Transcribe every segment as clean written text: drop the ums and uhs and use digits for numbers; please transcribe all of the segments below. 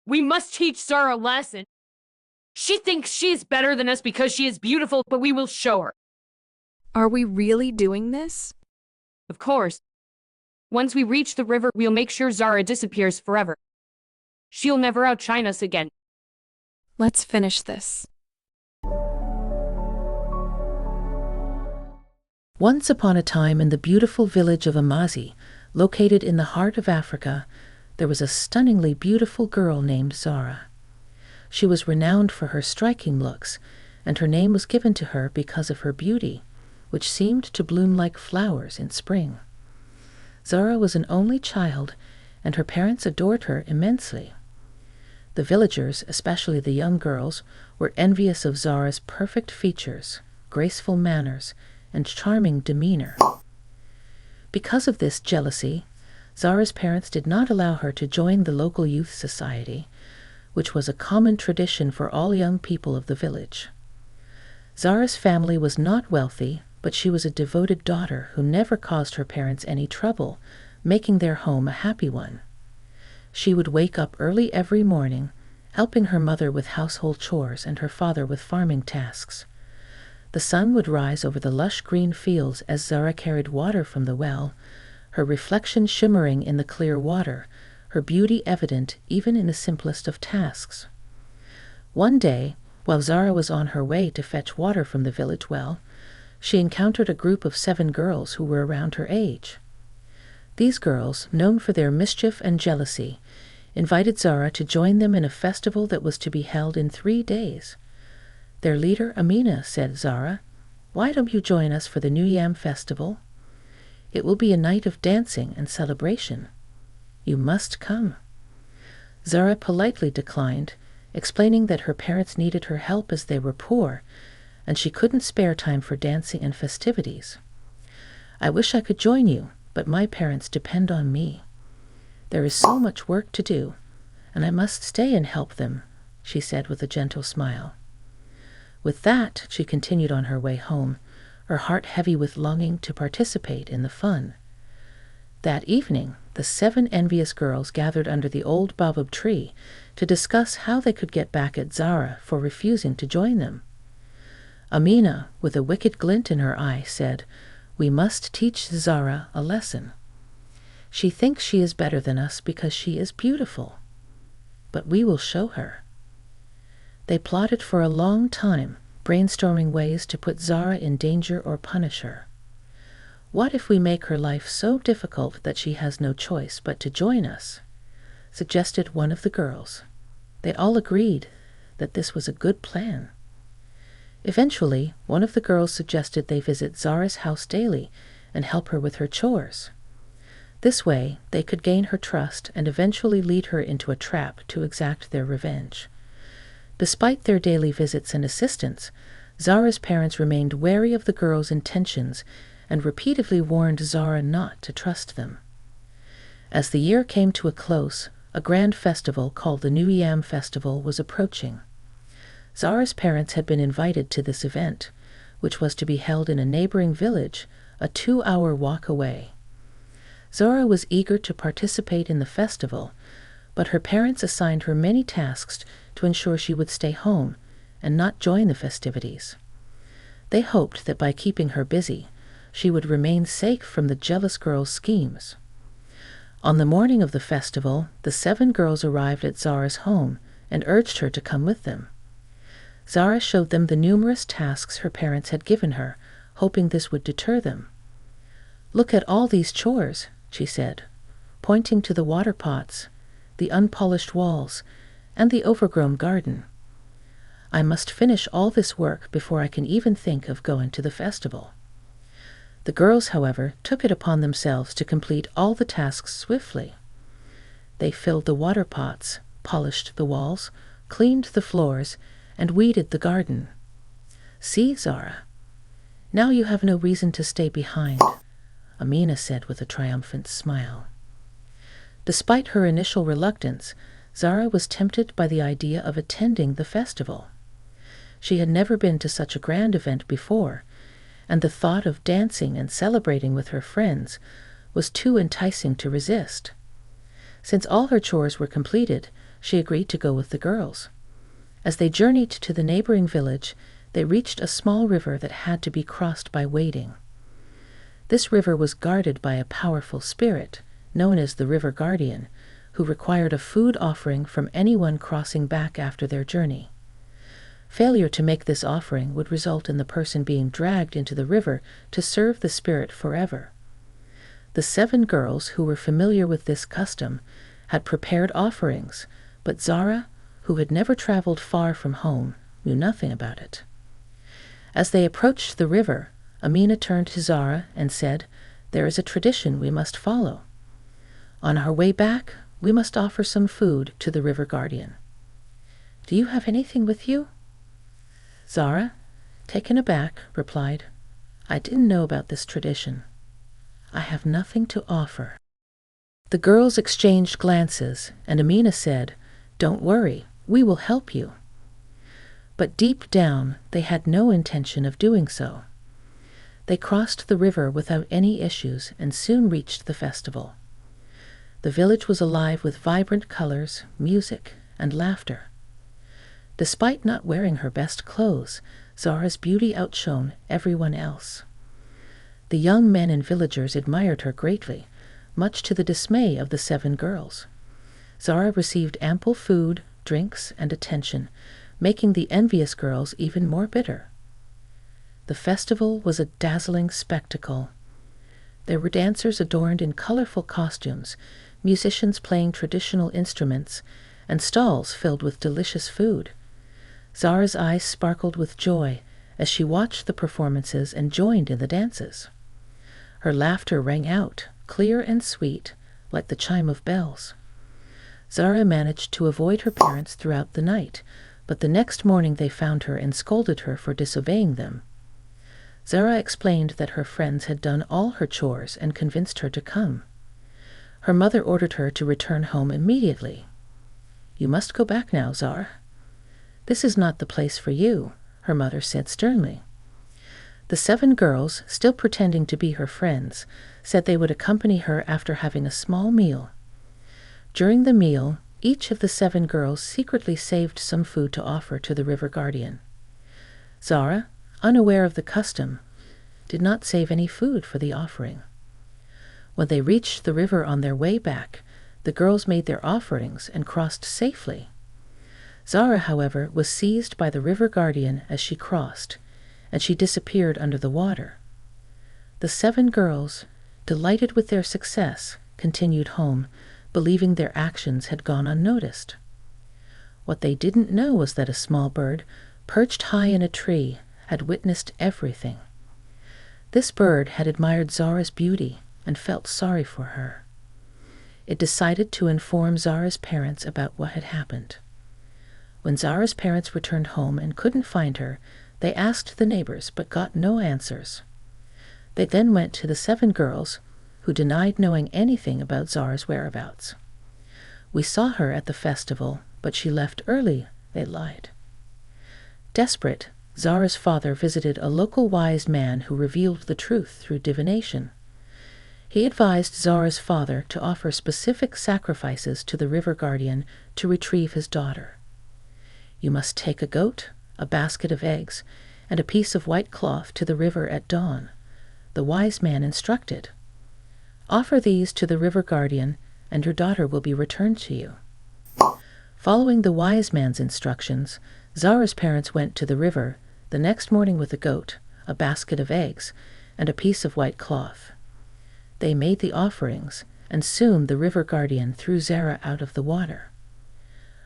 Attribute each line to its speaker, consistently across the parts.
Speaker 1: We must teach Zara a lesson. She thinks she is better than us because she is beautiful, but we will show her.
Speaker 2: Are we really doing this?
Speaker 1: Of course. Once we reach the river, we'll make sure Zara disappears forever. She'll never outshine us again.
Speaker 2: Let's finish this.
Speaker 3: Once upon a time in the beautiful village of Amazi, located in the heart of Africa, there was a stunningly beautiful girl named Zara. She was renowned for her striking looks, and her name was given to her because of her beauty, which seemed to bloom like flowers in spring. Zara was an only child, and her parents adored her immensely. The villagers, especially the young girls, were envious of Zara's perfect features, graceful manners, and charming demeanor. Because of this jealousy, Zara's parents did not allow her to join the local youth society, which was a common tradition for all young people of the village. Zara's family was not wealthy, but she was a devoted daughter who never caused her parents any trouble, making their home a happy one. She would wake up early every morning, helping her mother with household chores and her father with farming tasks. The sun would rise over the lush green fields as Zara carried water from the well, her reflection shimmering in the clear water, her beauty evident even in the simplest of tasks. One day, while Zara was on her way to fetch water from the village well, she encountered a group of 7 girls who were around her age. These girls, known for their mischief and jealousy, invited Zara to join them in a festival that was to be held in 3 days. Their leader, Amina, said, "Zara, why don't you join us for the New Yam festival? It will be a night of dancing and celebration. You must come." Zara politely declined, explaining that her parents needed her help as they were poor, and she couldn't spare time for dancing and festivities. "I wish I could join you, but my parents depend on me. There is so much work to do, and I must stay and help them," she said with a gentle smile. With that, she continued on her way home, her heart heavy with longing to participate in the fun. That evening, the 7 envious girls gathered under the old baobab tree to discuss how they could get back at Zara for refusing to join them. Amina, with a wicked glint in her eye, said, "We must teach Zara a lesson. She thinks she is better than us because she is beautiful. But we will show her." They plotted for a long time, brainstorming ways to put Zara in danger or punish her. "What if we make her life so difficult that she has no choice but to join us?" suggested one of the girls. They all agreed that this was a good plan. Eventually, one of the girls suggested they visit Zara's house daily and help her with her chores. This way, they could gain her trust and eventually lead her into a trap to exact their revenge. Despite their daily visits and assistance, Zara's parents remained wary of the girls' intentions and repeatedly warned Zara not to trust them. As the year came to a close, a grand festival called the New Yam Festival was approaching. Zara's parents had been invited to this event, which was to be held in a neighboring village, a 2-hour walk away. Zara was eager to participate in the festival, but her parents assigned her many tasks to ensure she would stay home and not join the festivities. They hoped that by keeping her busy, she would remain safe from the jealous girls' schemes. On the morning of the festival, the 7 girls arrived at Zara's home and urged her to come with them. Zara showed them the numerous tasks her parents had given her, hoping this would deter them. "Look at all these chores," she said, pointing to the water pots, the unpolished walls, and the overgrown garden. "I must finish all this work before I can even think of going to the festival." The girls, however, took it upon themselves to complete all the tasks swiftly. They filled the water pots, polished the walls, cleaned the floors, and weeded the garden. "See, Zara, now you have no reason to stay behind," Amina said with a triumphant smile. Despite her initial reluctance, Zara was tempted by the idea of attending the festival. She had never been to such a grand event before, and the thought of dancing and celebrating with her friends was too enticing to resist. Since all her chores were completed, she agreed to go with the girls. As they journeyed to the neighboring village, they reached a small river that had to be crossed by wading. This river was guarded by a powerful spirit, known as the river guardian, who required a food offering from anyone crossing back after their journey. Failure to make this offering would result in the person being dragged into the river to serve the spirit forever. The 7 girls who were familiar with this custom had prepared offerings, but Zara, who had never traveled far from home, knew nothing about it. As they approached the river, Amina turned to Zara and said, "There is a tradition we must follow. On our way back, we must offer some food to the river guardian. Do you have anything with you?" Zara, taken aback, replied, "I didn't know about this tradition. I have nothing to offer." The girls exchanged glances, and Amina said, "Don't worry, we will help you." But deep down, they had no intention of doing so. They crossed the river without any issues and soon reached the festival. The village was alive with vibrant colors, music, and laughter. Despite not wearing her best clothes, Zara's beauty outshone everyone else. The young men and villagers admired her greatly, much to the dismay of the 7 girls. Zara received ample food, drinks, and attention, making the envious girls even more bitter. The festival was a dazzling spectacle. There were dancers adorned in colorful costumes, musicians playing traditional instruments, and stalls filled with delicious food. Zara's eyes sparkled with joy as she watched the performances and joined in the dances. Her laughter rang out, clear and sweet, like the chime of bells. Zara managed to avoid her parents throughout the night, but the next morning they found her and scolded her for disobeying them. Zara explained that her friends had done all her chores and convinced her to come. Her mother ordered her to return home immediately. "You must go back now, Zara. This is not the place for you," her mother said sternly. The 7 girls, still pretending to be her friends, said they would accompany her after having a small meal. During the meal, each of the 7 girls secretly saved some food to offer to the river guardian. Zara, unaware of the custom, did not save any food for the offering. When they reached the river on their way back, the girls made their offerings and crossed safely. Zara, however, was seized by the river guardian as she crossed, and she disappeared under the water. The 7 girls, delighted with their success, continued home, believing their actions had gone unnoticed. What they didn't know was that a small bird, perched high in a tree, had witnessed everything. This bird had admired Zara's beauty and felt sorry for her. It decided to inform Zara's parents about what had happened. When Zara's parents returned home and couldn't find her, they asked the neighbors but got no answers. They then went to the 7 girls, who denied knowing anything about Zara's whereabouts. "We saw her at the festival, but she left early," they lied. Desperate, Zara's father visited a local wise man who revealed the truth through divination. He advised Zara's father to offer specific sacrifices to the river guardian to retrieve his daughter. "You must take a goat, a basket of eggs, and a piece of white cloth to the river at dawn," the wise man instructed. "Offer these to the river guardian, and your daughter will be returned to you." Following the wise man's instructions, Zara's parents went to the river the next morning with a goat, a basket of eggs, and a piece of white cloth. They made the offerings, and soon the river guardian threw Zara out of the water.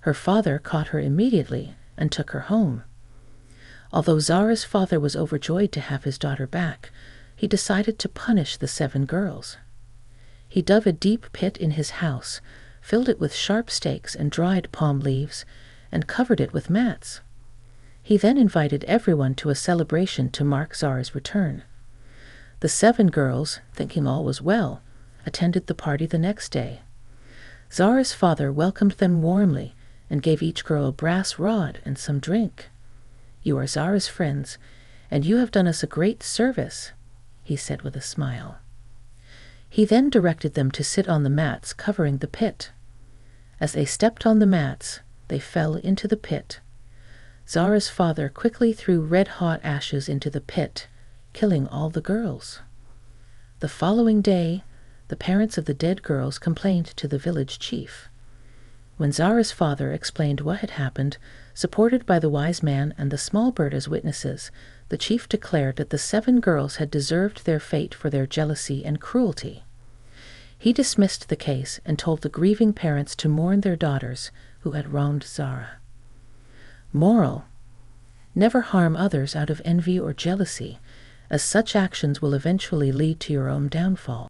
Speaker 3: Her father caught her immediately and took her home. Although Zara's father was overjoyed to have his daughter back, he decided to punish the 7 girls. He dug a deep pit in his house, filled it with sharp stakes and dried palm leaves, and covered it with mats. He then invited everyone to a celebration to mark Zara's return. The 7 girls, thinking all was well, attended the party the next day. Zara's father welcomed them warmly and gave each girl a brass rod and some drink. "You are Zara's friends, and you have done us a great service," he said with a smile. He then directed them to sit on the mats covering the pit. As they stepped on the mats, they fell into the pit. Zara's father quickly threw red-hot ashes into the pit, killing all the girls. The following day, the parents of the dead girls complained to the village chief. When Zara's father explained what had happened, supported by the wise man and the small bird as witnesses, the chief declared that the 7 girls had deserved their fate for their jealousy and cruelty. He dismissed the case and told the grieving parents to mourn their daughters who had wronged Zara. Moral: never harm others out of envy or jealousy, as such actions will eventually lead to your own downfall.